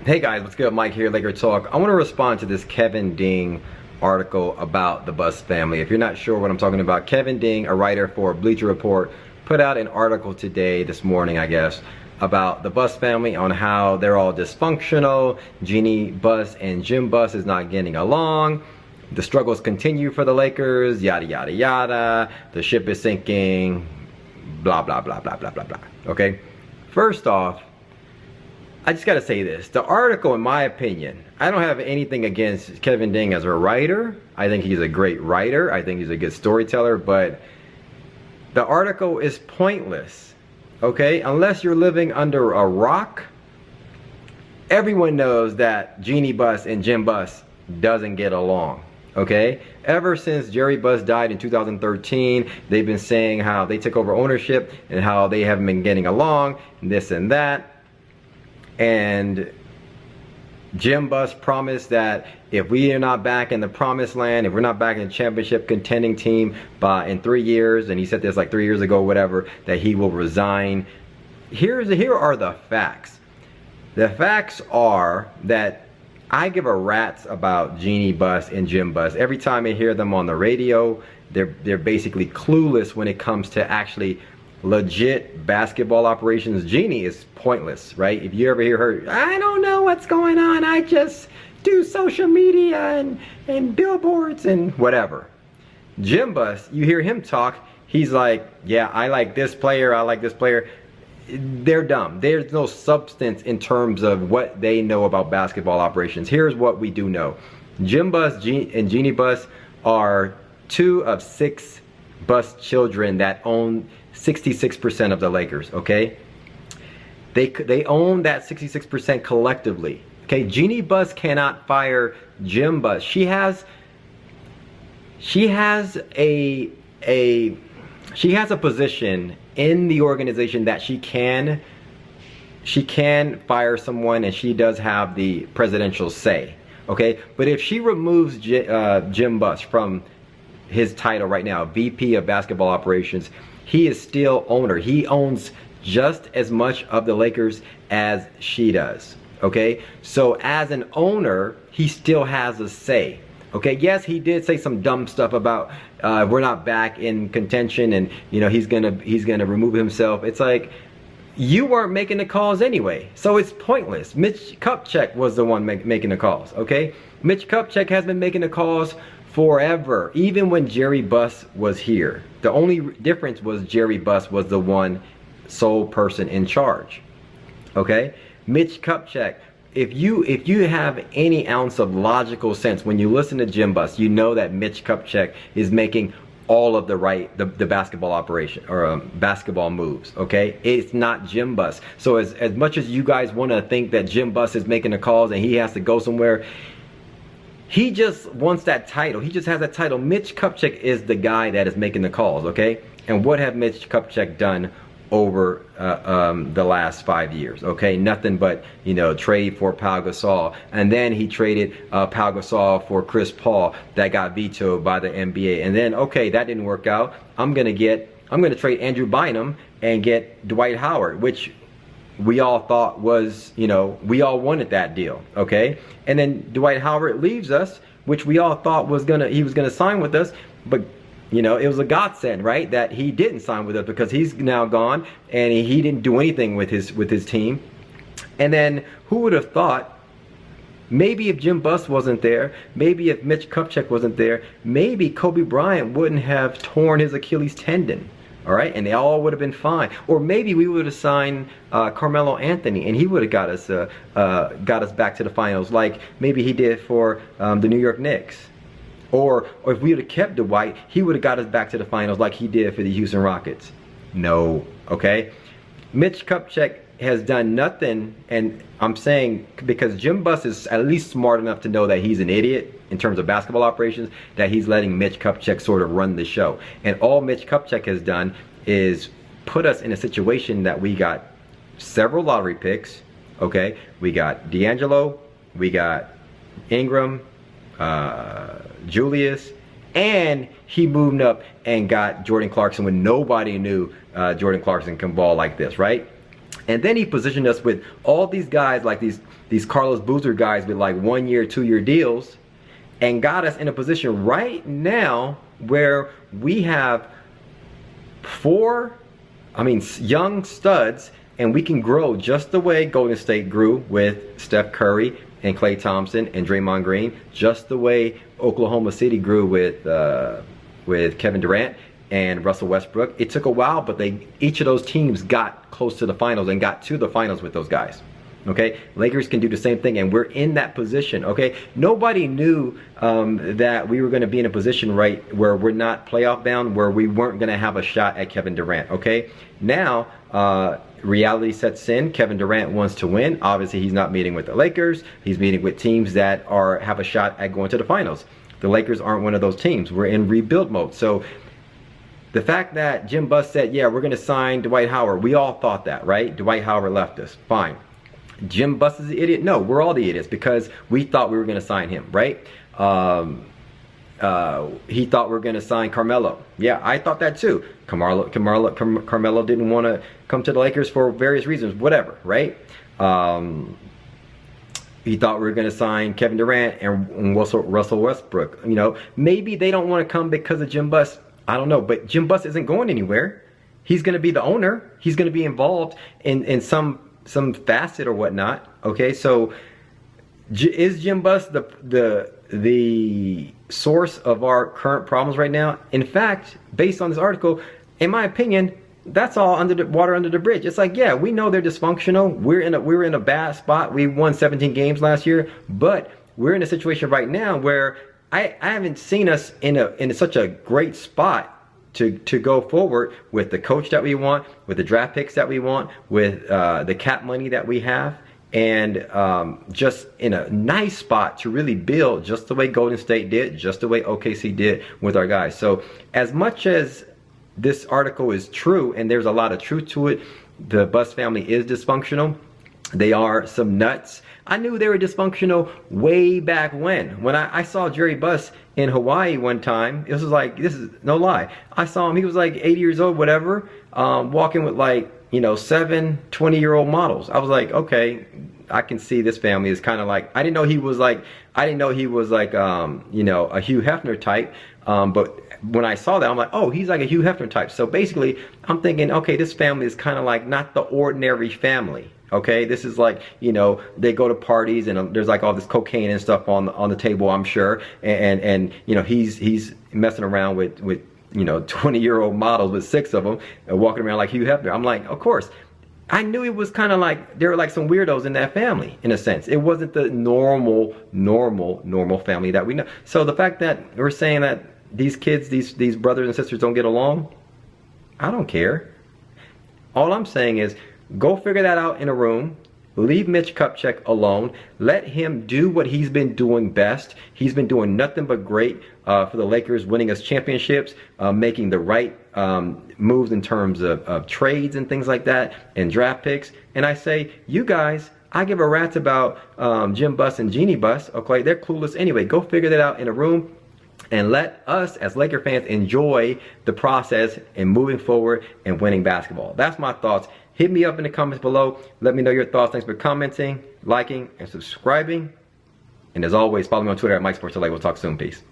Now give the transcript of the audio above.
Hey guys, what's good? Mike here, Laker Talk. I want to respond to this Kevin Ding article about the Buss family. If you're not sure what I'm talking about, Kevin Ding, a writer for Bleacher Report, put out an article this morning, I guess, about the Buss family, on how they're all dysfunctional. Jeanie Buss and Jim Buss is not getting along. The struggles continue for the Lakers, yada, yada, yada. The ship is sinking, blah, blah, blah, blah, blah, blah, blah. Okay? First off, I just gotta say this. The article, in my opinion, I don't have anything against Kevin Ding as a writer. I think he's a great writer. I think he's a good storyteller, but the article is pointless, okay? Unless you're living under a rock, everyone knows that Jeanie Buss and Jim Buss doesn't get along, okay? Ever since Jerry Buss died in 2013, they've been saying how they took over ownership and how they haven't been getting along, and this and that. And Jim Buss promised that if we are not back in the promised land, if we're not back in the championship contending team in 3 years, and he said this like 3 years ago, whatever, that he will resign. Here are the facts. The facts are that I give a rat's about Jeanie Buss and Jim Buss. Every time I hear them on the radio, they're basically clueless when it comes to actually legit basketball operations. Jeanie is pointless, right? If you ever hear her, I don't know what's going on, I just do social media and billboards and whatever. Jim Buss, you hear him talk, he's like, yeah, I like this player, I like this player. They're dumb. There's no substance in terms of what they know about basketball operations. Here's what we do know. Jim Buss and Jeanie Buss are 2 of 6 Buss children that own 66% of the Lakers, okay? They own that 66% collectively, okay? Jeanie Buss cannot fire Jim Buss. She has a position in the organization that she can fire someone, and she does have the presidential say, okay? But if she removes Jim Buss from his title right now, VP of Basketball Operations, he is still owner. He owns just as much of the Lakers as she does, okay? So as an owner, he still has a say, okay? Yes, he did say some dumb stuff about we're not back in contention, and you know he's gonna remove himself. It's like, you weren't making the calls anyway, so it's pointless. Mitch Kupchak was the one making the calls, okay? Mitch Kupchak has been making the calls forever, even when Jerry Buss was here. The only difference was Jerry Buss was the one sole person in charge, okay? Mitch Kupchak, if you have any ounce of logical sense, when you listen to Jim Buss, you know that Mitch Kupchak is making all of the basketball operation or basketball moves, okay? It's not Jim Buss. So as much as you guys want to think that Jim Buss is making the calls and he has to go somewhere, he just wants that title. He just has that title. Mitch Kupchak is the guy that is making the calls, okay? And what have Mitch Kupchak done over the last 5 years, okay? Nothing but, you know, trade for Pau Gasol. And then he traded Pau Gasol for Chris Paul that got vetoed by the NBA. And then, okay, that didn't work out. I'm gonna trade Andrew Bynum and get Dwight Howard, which we all thought was, you know, we all wanted that deal, okay? And then Dwight Howard leaves us, which we all thought he was gonna sign with us, but you know, it was a godsend, right? That he didn't sign with us, because he's now gone and he didn't do anything with his team. And then who would have thought, maybe if Jim Buss wasn't there, maybe if Mitch Kupchak wasn't there, maybe Kobe Bryant wouldn't have torn his Achilles tendon. All right, and they all would have been fine. Or maybe we would have signed Carmelo Anthony, and he would have got us back to the finals, like maybe he did for the New York Knicks. Or if we would have kept Dwight, he would have got us back to the finals like he did for the Houston Rockets. No, okay? Mitch Kupchak has done nothing, and I'm saying because Jim Buss is at least smart enough to know that he's an idiot in terms of basketball operations, that he's letting Mitch Kupchak sort of run the show. And all Mitch Kupchak has done is put us in a situation that we got several lottery picks, okay? We got D'Angelo, we got Ingram, Julius, and he moved up and got Jordan Clarkson when nobody knew Jordan Clarkson can ball like this, right? And then he positioned us with all these guys, like these Carlos Boozer guys with like 1 year, 2 year deals, and got us in a position right now where we have young studs, and we can grow just the way Golden State grew with Steph Curry and Klay Thompson and Draymond Green, just the way Oklahoma City grew with Kevin Durant and Russell Westbrook. It took a while, but each of those teams got close to the finals and got to the finals with those guys. Okay, Lakers can do the same thing, and we're in that position. Okay, nobody knew that we were going to be in a position right where we're not playoff bound, where we weren't going to have a shot at Kevin Durant. Okay, now reality sets in. Kevin Durant wants to win. Obviously, he's not meeting with the Lakers. He's meeting with teams that have a shot at going to the finals. The Lakers aren't one of those teams. We're in rebuild mode. So the fact that Jim Buss said, yeah, we're going to sign Dwight Howard, we all thought that, right? Dwight Howard left us. Fine. Jim Buss is the idiot? No, we're all the idiots because we thought we were going to sign him, right? He thought we were going to sign Carmelo. Yeah, I thought that too. Carmelo didn't want to come to the Lakers for various reasons, whatever, right? He thought we were going to sign Kevin Durant and Russell Westbrook. You know, maybe they don't want to come because of Jim Buss. I don't know, but Jim Buss isn't going anywhere. He's going to be the owner. He's going to be involved in some facet or whatnot. Okay, so is Jim Buss the source of our current problems right now? In fact, based on this article, in my opinion, that's all under the water under the bridge. It's like, yeah, we know they're dysfunctional. We were in a bad spot. We won 17 games last year, but we're in a situation right now where I haven't seen us in such a great spot to go forward with the coach that we want, with the draft picks that we want, with the cap money that we have, and just in a nice spot to really build just the way Golden State did, just the way OKC did with our guys. So as much as this article is true, and there's a lot of truth to it, the Buss family is dysfunctional. They are some nuts. I knew they were dysfunctional way back when I saw Jerry Buss in Hawaii one time. This is no lie. I saw him, he was like 80 years old, whatever, walking with like, you know, 7 20-year-old models. I was like, okay, I can see this family is kind of like, I didn't know he was like, you know, a Hugh Hefner type. But when I saw that, I'm like, oh, he's like a Hugh Hefner type. So basically, I'm thinking, okay, this family is kind of like not the ordinary family. Okay, this is like, you know, they go to parties and there's like all this cocaine and stuff on the table, I'm sure, and you know, he's messing around with you know, 20-year-old models with 6 of them and walking around like Hugh Hefner. I'm like, of course. I knew it was kind of like there were like some weirdos in that family, in a sense. It wasn't the normal family that we know. So the fact that we're saying that these kids, these brothers and sisters don't get along, I don't care. All I'm saying is, go figure that out in a room. Leave Mitch Kupchak alone. Let him do what he's been doing best. He's been doing nothing but great for the Lakers, winning us championships, making the right moves in terms of trades and things like that, and draft picks. And I say, you guys, I give a rat's about Jim Buss and Jeanie Buss. Okay, they're clueless anyway. Go figure that out in a room. And let us, as Laker fans, enjoy the process and moving forward and winning basketball. That's my thoughts. Hit me up in the comments below. Let me know your thoughts. Thanks for commenting, liking, and subscribing. And as always, follow me on Twitter at MikeSportsLA. We'll talk soon. Peace.